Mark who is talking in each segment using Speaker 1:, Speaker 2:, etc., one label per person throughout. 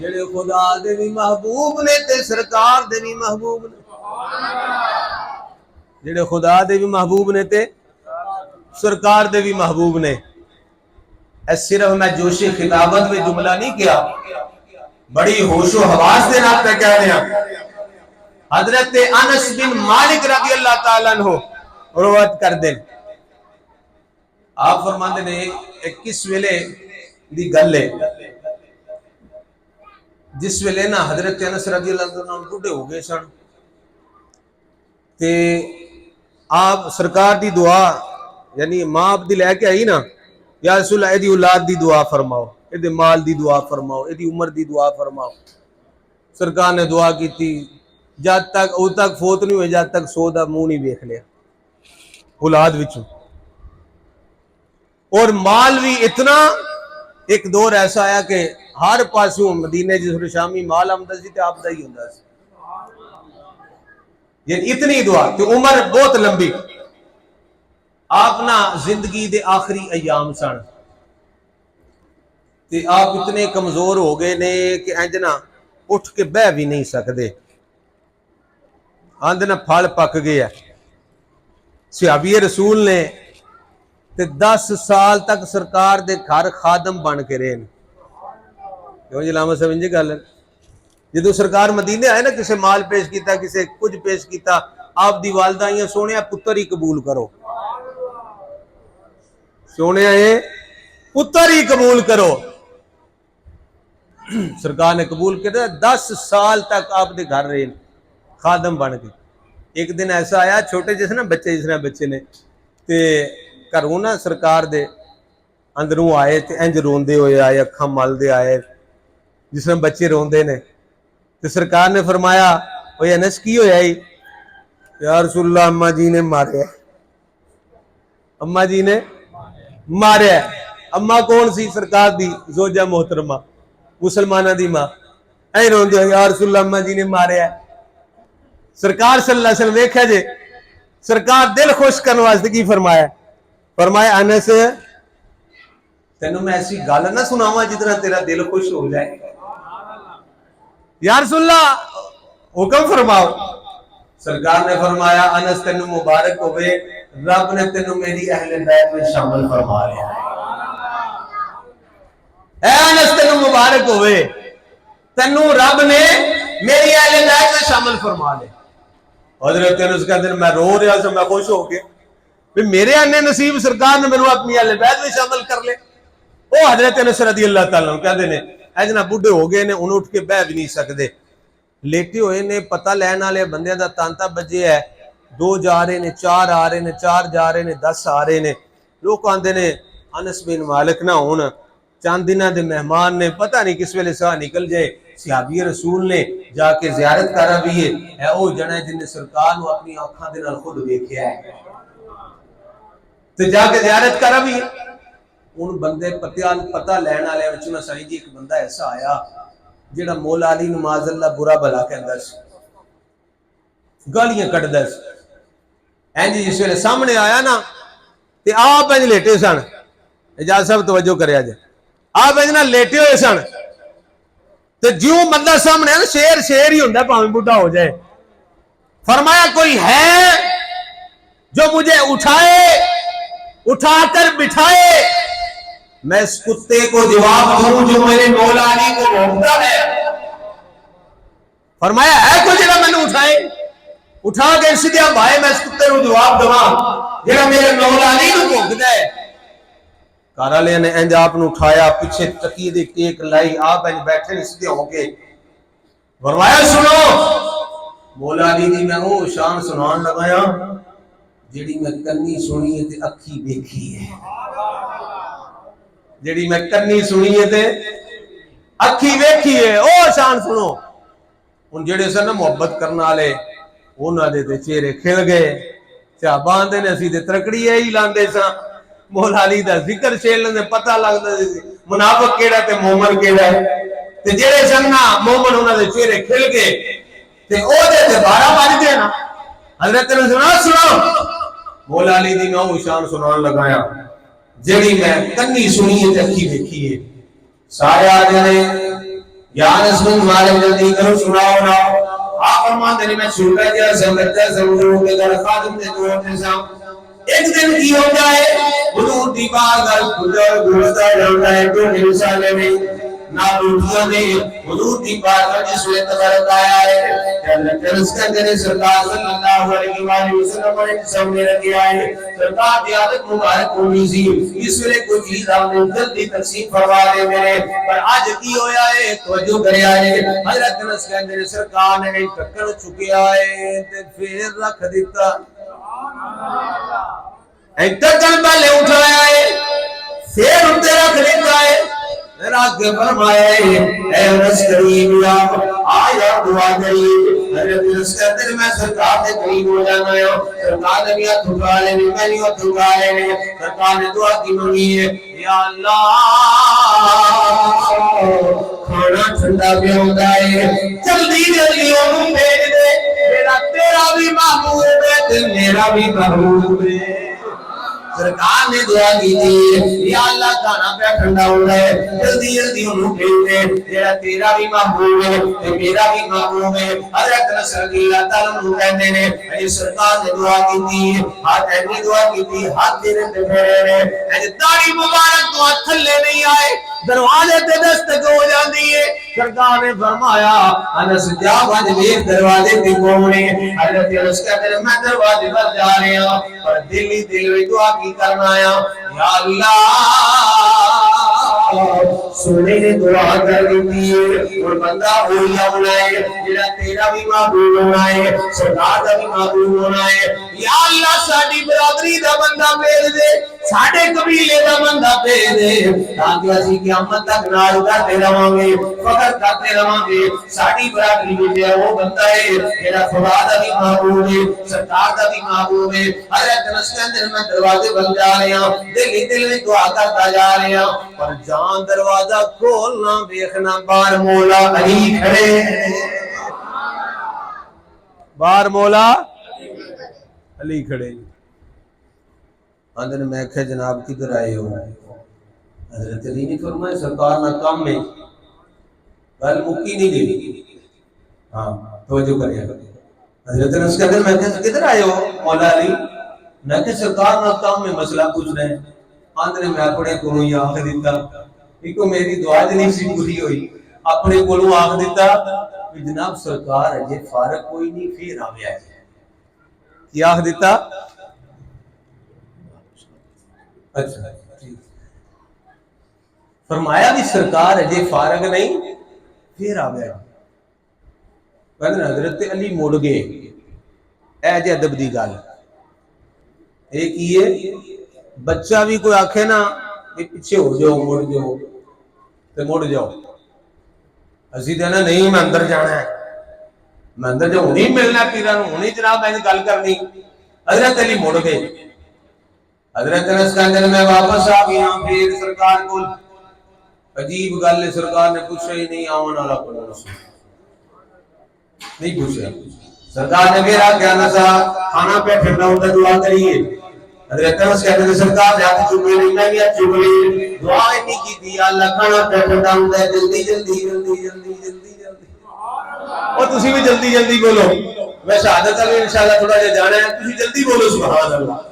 Speaker 1: جڑے خدا دے بھی محبوب نے تے سرکار دے بھی محبوب نے، جڑے خدا دے بھی محبوب نے تے سرکار دے بھی محبوب نے۔ اے صرف میں جوش خطابت میں جملہ نہیں کیا، بڑی ہوش و حواس دے نال پہ کہہ دیا۔ حضرت انس بن مالک رضی اللہ تعالیٰ عنہ روایت کر دیں، آپ فرماندے نے کس ویلے دی گل ہے، جس ویلے نا حضرت انس رضی اللہ عنہ بوڑھے ہو گئے سن تے آپ سرکار دی دعا یعنی ماں آپ دی لے کے آئی نا، یا رسول اللہ ایدی اولاد دی دعا فرماؤ، ایدی مال دی دعا فرماؤ، ایدی عمر دی دعا فرماؤ۔ سرکار نے دعا کی تھی، جب تک او تک فوت نہیں ہوئے جب تک سو دا منہ نہیں دیکھ لیا اولاد وچوں، اور مال بھی اتنا، ایک دور ایسا آیا کہ ہر پاسوں مدینے جس شامی مال آمدہ سی تے آپ دا ہی ہوندہ سی، یعنی اتنی دعا کہ عمر بہت لمبی۔ آپ نا زندگی دے آخری ایام سن تے آپ اتنے کمزور ہو گئے نے کہ انجنا اٹھ کے بہ بھی نہیں سکتے، آندنا پھال پک گیا۔ صحابی رسول نے تے 10 سال تک سرکار دے گھر خادم بن کے رہے، کیوں جی علامہ صاحب انجی گل ہے، جدو سرکار مدینے آئے نا کسے مال پیش کیتا کسے کچھ پیش کیتا، آپ دی والدہ آئیں سونے پتر ہی قبول کرو، سونے آئیں پتر ہی قبول کرو۔ سرکار نے قبول کیا، 10 سال تک آپ دے گھر رہے خادم بن کے۔ ایک دن ایسا آیا چھوٹے جیسے نا بچے جس نے بچے نے تے گھروں نا سرکار دے اندروں آئے تے انج روندے ہوئے آئے، اکھاں مل دے آئے جس نے بچے روندے نے، تے سرکار نے فرمایا اوہ انس کی ہویا ہی؟ یا رسول اللہ اماں جی نے مارے، اماں جی نے مارے۔ اماں کون سی؟ سرکار دی زوجہ محترمہ، مسلمانہ دی ماں، اے روندے ہوئے یا رسول اللہ اماں جی نے مارے ہے۔ سرکار صلی اللہ علیہ وسلم دیکھا جے، سرکار دل خوش کرنے واسطے کی فرمایا؟ فرمایا انس تینوں میں ایسی گل نہ سناواں جتنا تیرا دل خوش ہو جائے۔ یا رسول اللہ حکم فرماؤ۔ سرکار نے فرمایا انس تینوں مبارک ہوئے، رب نے تینوں میری اہل بیت میں شامل فرما لیا۔ اے انس تینوں مبارک ہوئے، تینوں رب نے میری اہل بیت میں شامل فرما لیا۔ حضرت انس کا دن میں رو رہا سے میں خوش ہو کے میرے انے نصیب سرکار نے میرے اپنی اہل بیت میں شامل کر لے۔ وہ حضرت انس رضی اللہ تعالیٰ عنہ کہتے ہیں ایجنا بوڑھے ہو گئے نے، انہوں اٹھ کے بہ بھی نہیں سکتے، لیٹے ہوئے نے، پتہ لین والے بندیاں دا تانتا بجے ہے، 2 جا رہے نے، 4 آ رہے نے، 4 جا رہے نے، 10 آ رہے نے۔ لوگ آندے نے انس بن مالک نہ ہون، چند دنوں دے مہمان نے، پتہ نہیں کس ویلے سا نکل جائے۔ صحابی رسول نے جا کے زیارت کرا بھی ہے او جنا جن نے سرکار نو اپنی آنکھاں دے نال خود ویکھیا ہے، تے جا کے زیارت کرا بھی ہے۔ ان بندے پتہ لین والے وچ نہ سائیں جی ایک بندہ ایسا آیا جڑا مولا علی نماز اللہ برا بھلا کہندا سی، گالیاں کڈدا سی۔ این جی جس ویلے سامنے آیا نا تے آپ انج لیٹے سن، اجازت صاحب توجہ کریا جے، آپ انج نہ لیٹے ہوئے سن تے جیوں بندہ سامنے ہے نا شیر شیر ہی ہوندا بھاویں بڈھا ہو جائے۔ فرمایا کوئی ہے جو مجھے اٹھائے، اٹھا کر بٹھائے، میں اس کتے کو جواب دوں جو میرے مولا علی کو بھونکتا ہے۔ فرمایا ہے کوئی جڑا میں نے اٹھائے، اٹھا کے سیدھا بھائی میں اس کتے کو جواب دوں جڑا میرے مولا علی کو بھونکتا ہے۔ گھر والے نے انج آپ نے اٹھایا، پیچھے تکیے دی ٹیک لائی، آپ انج بیٹھے نہیں سیدھے ہو کے۔ فرمایا سنو مولا علی دی میں وہ شان سنان لگایا جڑی میں کنی سنی ہے تے اکھی دیکھی ہے، جڑی میں کنی سنی ہے تے اکھی ویکھی ہے، او شان سنو۔ ان جڑے سن محبت کرنے والے انہاں دے تے چہرے کھل گئے، صحابہ دے نے اسی تے ترکڑی ہی لاندے سا، مولا علی دا ذکر چھیڑن دے پتہ لگدا سی منافق کیڑا تے مومن کیڑا ہے۔ تے جڑے سن نا مومن انہاں دے چہرے کھل گئے تے او دے تے 12 بج گئے نا۔ حضرت نے سنو مولا علی دی میں وہ شان سنان لگایا جڑی میں کنی سنی ہے تے اکھی دیکھی ہے۔ سارے آ جانے یا رسول والے جلدی کرو سناؤ نا آپ فرماتے ہیں میں چھوٹا جا سا بچہ سمجھو کہ در خادم نے دوڑتے سام ایک دن کی ہو جائے حضور دی بارگاہ گزر گزرتا جاتا ہے تو رسالے میں نہ روٹیاں نے حضور دی بارگاہ جس میں تبارک آیا ہے کہ اللہ اس کا جنے سرکار صلی اللہ علیہ وآلہ وسلم نے سامنے رکھے آئے سرکار دی عادت مبارک ہونی سی اس میں کوئی چیز آپ نے جلدی تقسیم فرما دے میرے پر آج کی ہویا ہے توجہ کرے آئے حضرت انس کے اندر سرکار نے ٹکر چکے آئے تے پھر رکھ دیتا ایک ٹکر پہلے اٹھایا ہے پھر انتے رکھ دیتا ہے رات کے فرمایا ہے اے انس کریم یا آیا دعا کریم حضرت انس کے اندر میں سرکار سے قریب ہو جانا ہے سرکار نے بھی ہاتھ اٹھا لینے میں نہیں ہاتھ اٹھا لینے سرکار نے دعا کی مانگی ہے یا اللہ کھانا ٹھنڈا بھی ہوتا ہے جلدی جلدی انہوں بھیج دے میرا تیرا بھی محبوب ہے میرا بھی محبوب ہے سرکار نے دعا کی تھی یا اللہ کھانا پہ ٹھنڈا ہو رہا ہے جلدی جلدی انہوں بھیج دے میرا تیرا بھی محبوب ہے میرا بھی محبوب ہے حضرت نصر رضی اللہ تعالیٰ عنہ کہتے ہیں سرکار نے دعا کی تھی ہاتھ ایسے دعا کی تھی ہاتھ دینے سے پھیرے رہے داڑھی مبارک تو ہاتھ تھلے نہیں آئے دروازے تے دستک ہو جاندی ہے سرکار نے فرمایا انس جا بج دیکھ دروازے تے کونے حضرت انس کہتے ہیں میں دروازے پر جا رہا ہوں پر دلی دل میں دعا کی کرنا ہے یا اللہ سونے نے دعا کر دی اور بندہ ہویا ہونا ہے جڑا تیرا بھی محبوب ہونا ہے سرکار دا بھی محبوب ہونا ہے یا اللہ ساڈی برادری دا بندہ بھیج دے ساڈے قبیلے دا بندہ بھیج دے تاکہ اسی قیامت تک نال کرتے رہاں گے فخر کرتے رہاں گے ساڈی برادری وچ وہ بندہ ہے جڑا خدا دا بھی محبوب ہے سرکار دا بھی محبوب ہے حضرت انس کے اندر میں دروازے بن جا رہا ہوں دل میں دعا کرتا جا رہا ہوں پر جان دروازہ کھولنا دیکھنا بار مولا علی کھڑے بار مولا علی کھڑے اندر میں کہا جناب کدھر آئے ہو حضرت علی نے فرمایا سرکار نہ کام میں گل مکی نہیں دی ہاں توجہ کریا حضرت انس کے اندر میں کہا کدھر آئے ہو مولا علی میں کہ سرکار نہ کام میں مسئلہ پوچھ رہے ہیں اندر میں اپنے کولوں ہی آکھ دیتا ایک میری دعا نہیں سی پوری ہوئی اپنے کولوں آکھ دیتا کہ جناب سرکار ہے جے فارغ کوئی نہیں پھر آویا ہے کیا آکھ دیتا اچھا فرمایا بھی سرکار ہے جے فارغ نہیں پھر آویا ہے کہتے ہیں حضرت علی مڑ گئے اے جے ادب دی گل ایک یہ بچہ بھی کوئی آکھے نا پیچھے ہو جاؤ مڑ جاؤ اسی دینا نہیں میں اندر جانا ہے میں اندر جاؤ نہیں ملنا پیران ہونی جناب میں نے گل کرنی حضرت علی مڑ گئے حضرت انس کے اندر میں واپس آ گیا پھر سرکار کو عجیب گل ہے سرکار نے پوچھا ہی نہیں آون والا کوئی نہیں پوچھا سرکار نے میرا کیا نسا کھانا پہ ٹھنڈا ہوتا دعا کریے حضرت انس کہتے ہیں سرکار نے ہاتھ چومے نہیں میں بھی ہاتھ چومے دعا نہیں کی تھی اللہ کھانا پہ ٹھنڈا ہوتا ہے جلدی جلدی جلدی جلدی جلدی جلدی اور تسی بھی جلدی جلدی بولو میں شہادت علی انشاءاللہ تھوڑا جا جانا ہے تسی جلدی بولو سبحان اللہ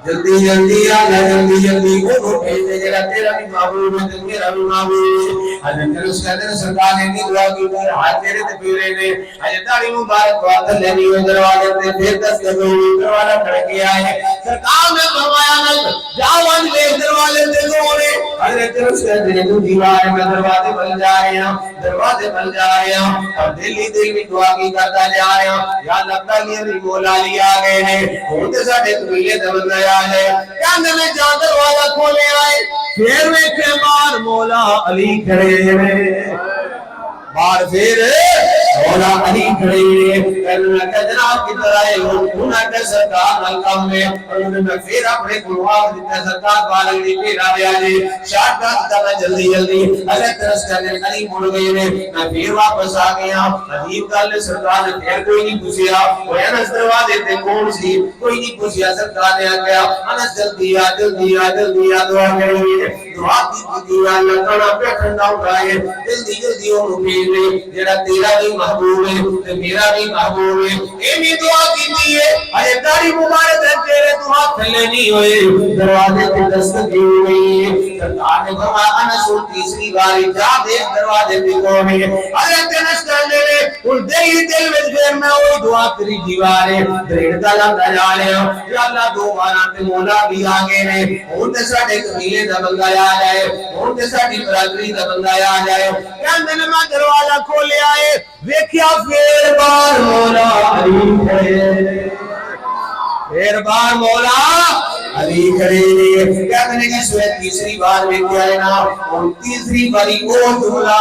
Speaker 1: جلدی جلدی آلہ جلدی جلدی وہ بھیجے جگہ تیرا بھی محبوب ہے میرا بھی محبوب ہے حضرت انس کہتے ہیں سرکار نے بھی دعا کی پھر ہاتھ تیرے تے پیرے نے حضرت علی مبارک دعا کر لینی ہوئے دروازے تے پھر دستک ہوئی دروازہ کھڑ کے آئے سرکار نے فرمایا نہ جاوان لے دروازے تے گوڑے حضرت انس کہتے ہیں تو دیوار میں دروازے بن جا رہے ہیں دروازے بن جا رہے ہیں اور دل میں دعا کی کرتا جا رہے ہیں یا اللہ تعالی علی مولا علی آ گئے ہیں ان کے ساتھ قبیلے تے بن گیا ہے کیا میں جان دروازہ کھولے آئے پھر میں کہ بار مولا علی کھڑے ہیں بار پھر مولا علی کھڑے کہ جناب کدھر آئے ہو؟ انہاں کہ سرکار نال کام میں، اور میں پھر اپنے گلواب دیتا سرکار بالنگ دی پھر آ گیا جی شاٹ کا میں جلدی جلدی اللہ ترس کرنے علی مڑ گئے نے، میں پھر واپس آ گیا عجیب گل سرکار نے پھر کوئی نہیں پوچھیا، کوئی انس دروازے تے کون سی کوئی نہیں پوچھیا، سرکار نے آ گیا انس جلدی آ جلدی آ جلدی آ دعا کریے دعا کی اللہ کھانا پہ ٹھنڈا اٹھائے جلدی جلدی انہوں بھیج دے جڑا تیرا بھی محبوب ہے تے میرا بھی محبوب ہے، ایمی دعا کی ہے اے داڑھی مبارک ہے تیرے دعا پھیلے نہیں ہوئے دروازے تے دستک دی ہوئی سرکار نے فرمایا انس تیسری باری جا دیکھ دروازے تے کون ہے حضرت انس کہنے لے ان دل دل وچ پھر میں وہی دعا کری دیوارے دریڑ دا لاندا جا رہا یا اللہ دو باراں تے مولا بھی آ گئے نے ہن تے ساڈے قبیلے دا بندہ آ جائے ہن تے ساڈی برادری دا بندہ آ جائے کہندے نے میں دروازہ کھولیا ہے ویکھیا پھر بار مولا علی کھڑے پھر بار مولا علی کھڑے کہندے نے کہ سوے تیسری بار ویکھیا ہے نا اور تیسری باری او جملہ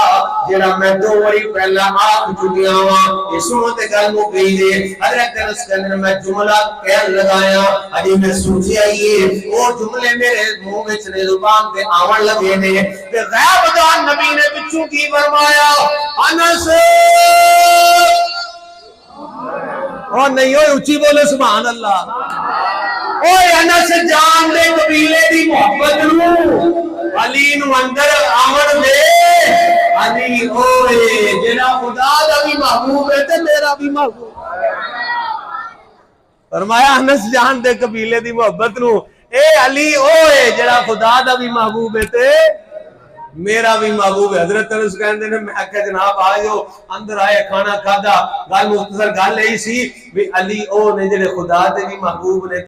Speaker 1: جڑا میں دو باری پہلا آکھ چکیا ہاں اس تے گل مک گئی ہے حضرت انس کہندے نے میں جملہ کہن لگایا اجی میں سوچیا یہ او جملے میرے منہ وچ نے زبان تے آون لگے نے تے غیب دان نبی نے پچھوں کی فرمایا انس اور نہیں ہوئے اچھی بولے سبحان اللہ اوے انس جان دے قبیلے دی محبت نو علی نو اندر آمن دے علی اوے جنا خدا دا بھی محبوب ہے تے میرا بھی محبوب فرمایا انس جان دے قبیلے دی محبت نو اے علی اوے جڑا خدا دا بھی محبوب ہے تے میرا بھی محبوب ہے حضرت انس کہندے نے میں کہ جناب آئیو اندر آئے کھانا کھادا گل مختصر گل یہی سی بھی علی او نے جڑے خدا دے بھی محبوب نے